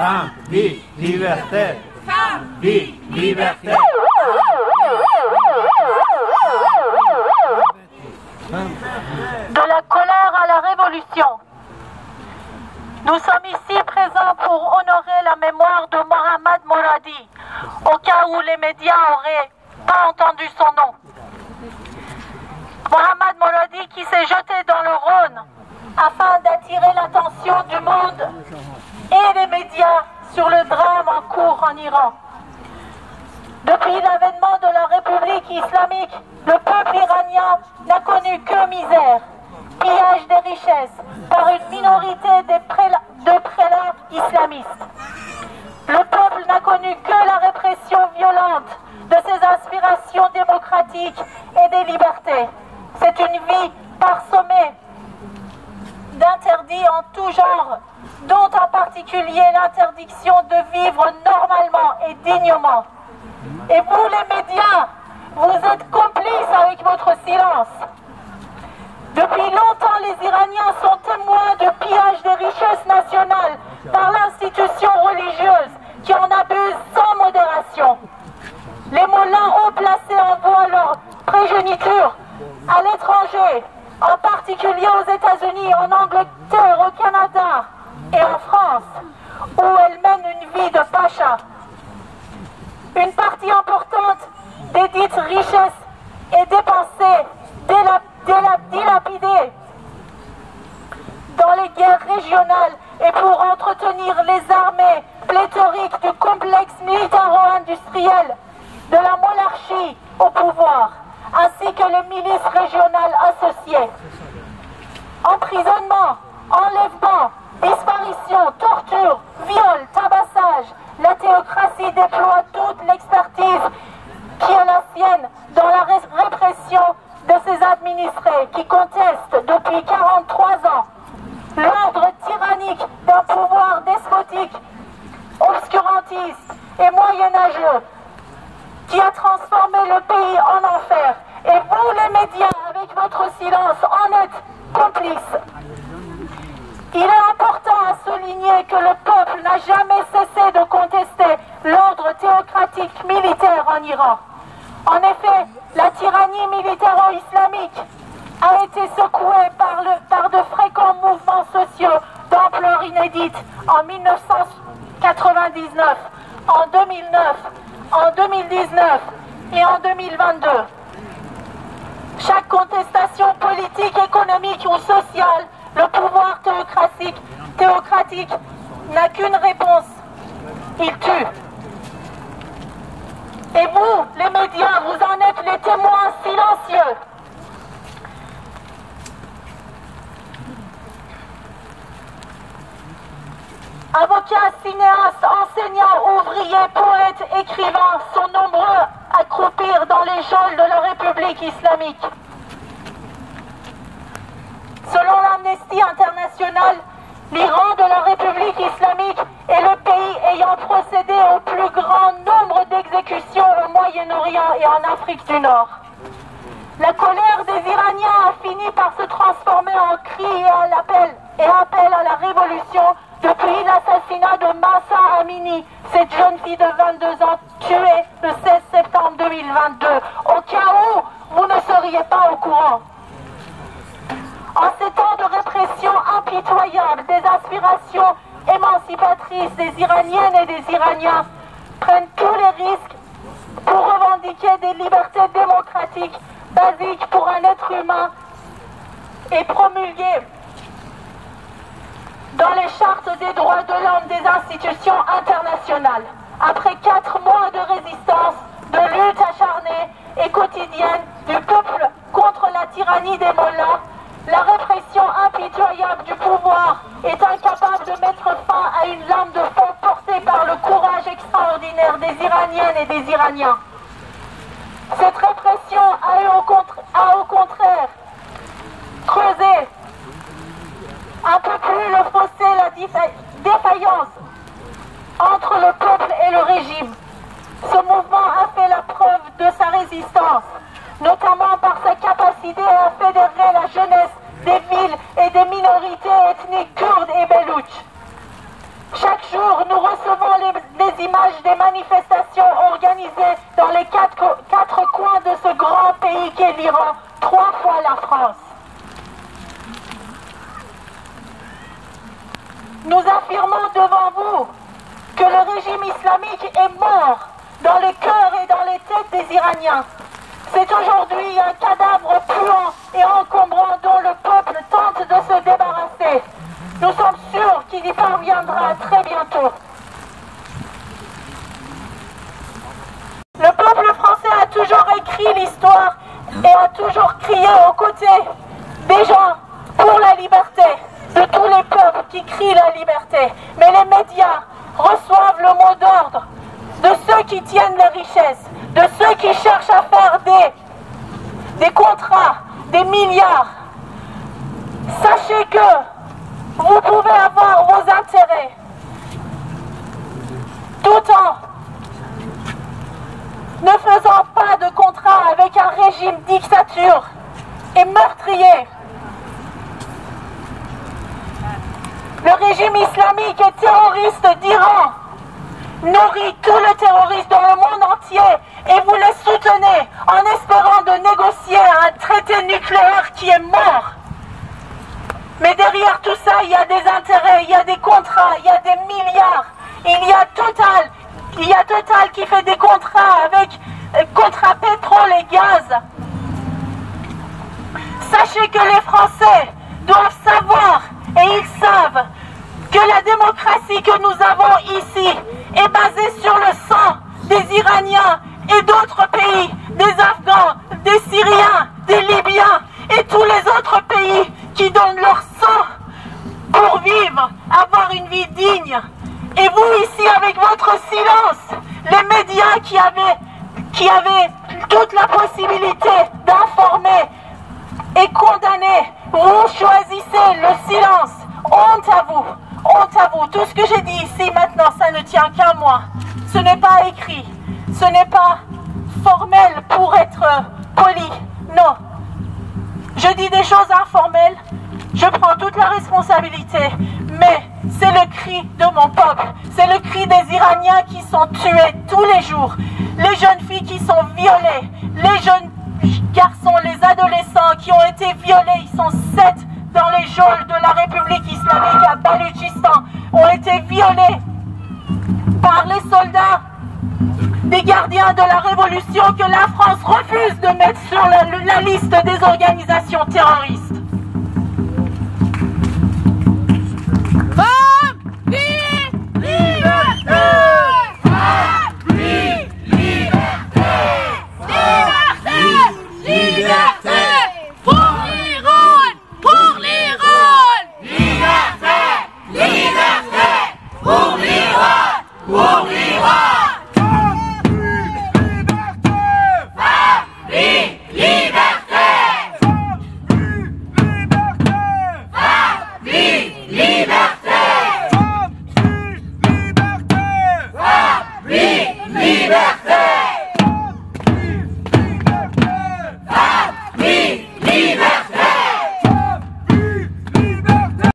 Femme, vie, liberté. Femme, vie, liberté. De la colère à la révolution. Nous sommes ici présents pour honorer la mémoire de Mohamed Moradi, au cas où les médias n'auraient pas entendu son nom. Mohamed Moradi qui s'est jeté dans le Rhône afin d'attirer l'attention du monde et des médias sur le drame en cours en Iran. Depuis l'avènement de la République islamique, le peuple iranien n'a connu que misère, pillage des richesses par une minorité de prélats islamistes. Le peuple n'a connu que la répression violente de ses aspirations démocratiques et des libertés. C'est une vie parsemée d'interdits en tout genre, dont en particulier l'interdiction de vivre normalement et dignement. Et vous, les médias, vous êtes complices avec votre silence. Depuis longtemps, les Iraniens sont témoins de pillage des richesses nationales par l'institution religieuse qui en abuse sans modération. Les mollahs ont placé en voie leur progéniture à l'étranger, en particulier aux États-Unis, en Angleterre, au Canada et en France, où elles mènent une vie de pacha. Une partie importante des dites richesses est dépensée, dilapidée dans les guerres régionales et pour entretenir les armées pléthoriques du complexe militaro-industriel de la monarchie au pouvoir, ainsi que les milices régionales associées. Emprisonnement, enlèvement, disparition, torture, viol, tabassage, la théocratie déploie toute l'expertise qui est la sienne dans la répression de ses administrés qui contestent depuis 43 ans l'ordre tyrannique d'un pouvoir despotique, obscurantiste et moyenâgeux qui a transformé le pays en enfer. Et vous, les médias, avec votre silence, en êtes complices. Il est important à souligner que le peuple n'a jamais cessé de contester l'ordre théocratique militaire en Iran. En effet, la tyrannie militaro-islamique a été secouée par de fréquents mouvements sociaux d'ampleur inédite en 1999, en 2009, en 2019 et en 2022. Chaque contestation politique, économique ou sociale, le pouvoir théocratique n'a qu'une réponse: il tue. Et vous, les médias, vous en êtes les témoins silencieux. Avocats, cinéastes, enseignants, ouvriers, poètes, écrivains sont nombreux à croupir dans les geôles de la République islamique. Selon l'Amnesty International, l'Iran de la République islamique est le pays ayant procédé au plus grand nombre d'exécutions au Moyen-Orient et en Afrique du Nord. La colère des Iraniens a fini par se transformer en cri et appel à la révolution depuis l'assassinat de Mahsa Amini, cette jeune fille de 22 ans tuée le 16 septembre 2022, au cas où vous ne seriez pas au courant. En ces temps de répression impitoyable, des aspirations émancipatrices des Iraniennes et des Iraniens prennent tous les risques pour revendiquer des libertés démocratiques basiques pour un être humain et promulguer dans les chartes des droits de l'homme des institutions internationales. Après 4 mois de résistance, de lutte acharnée et quotidienne du peuple contre la tyrannie des mollahs, la répression impitoyable du pouvoir est incapable de mettre fin à une lame de fond portée par le courage extraordinaire des Iraniennes et des Iraniens. Cette répression a au contraire creusé un peu plus le fossé, la défaillance entre le peuple et le régime. Ce mouvement a fait la preuve de sa résistance, notamment par sa capacité à fédérer la jeunesse des villes et des minorités ethniques kurdes et beloutches. Chaque jour, nous recevons des images des manifestations organisées dans les quatre coins de ce grand pays qu'est l'Iran, 3 fois la France. Nous affirmons devant vous que le régime islamique est mort dans le cœur et dans les têtes des Iraniens. C'est aujourd'hui un cadavre puant et encombrant dont le peuple tente de se débarrasser. Nous sommes sûrs qu'il y parviendra très bientôt. Le peuple français a toujours écrit l'histoire et a toujours crié aux côtés des gens pour la liberté, de tous les peuples qui crient la liberté. Mais les médias reçoivent le mot d'ordre de ceux qui tiennent les richesses, de ceux qui cherchent à faire des contrats, des milliards. Sachez que vous pouvez avoir vos intérêts tout en ne faisant pas de contrat avec un régime dictature et meurtrier. Le régime islamique et terroriste d'Iran nourrit tous les terroristes dans le monde entier et vous les soutenez en espérant de négocier un traité nucléaire qui est mort. Mais derrière tout ça, il y a des intérêts, il y a des contrats, il y a des milliards. Il y a Total qui fait des contrats avec contrats pétrole et gaz. Sachez que les Français doivent savoir, et ils savent, que la démocratie que nous avons ici est basée sur le sang des Iraniens et d'autres pays, des Afghans, des Syriens, des Libyens et tous les autres pays qui donnent leur sang pour vivre, avoir une vie digne. Et vous ici, avec votre silence, les médias qui avaient toute la possibilité d'informer et condamner, vous choisissez le silence. Honte à vous, honte à vous. Tout ce que j'ai dit ici maintenant, ça ne tient qu'à moi. Ce n'est pas écrit, ce n'est pas formel pour être poli. Non, je dis des choses informelles, je prends toute la responsabilité, mais c'est le cri de mon peuple, c'est le cri des Iraniens qui sont tués tous les jours, les jeunes filles qui sont violées, les jeunes garçons, les adolescents qui ont été violés, ils sont 7 dans les geôles de la République islamique à Baloutchistan, ont été violés par les soldats des gardiens de la révolution que la France refuse de mettre sur la liste des organisations terroristes.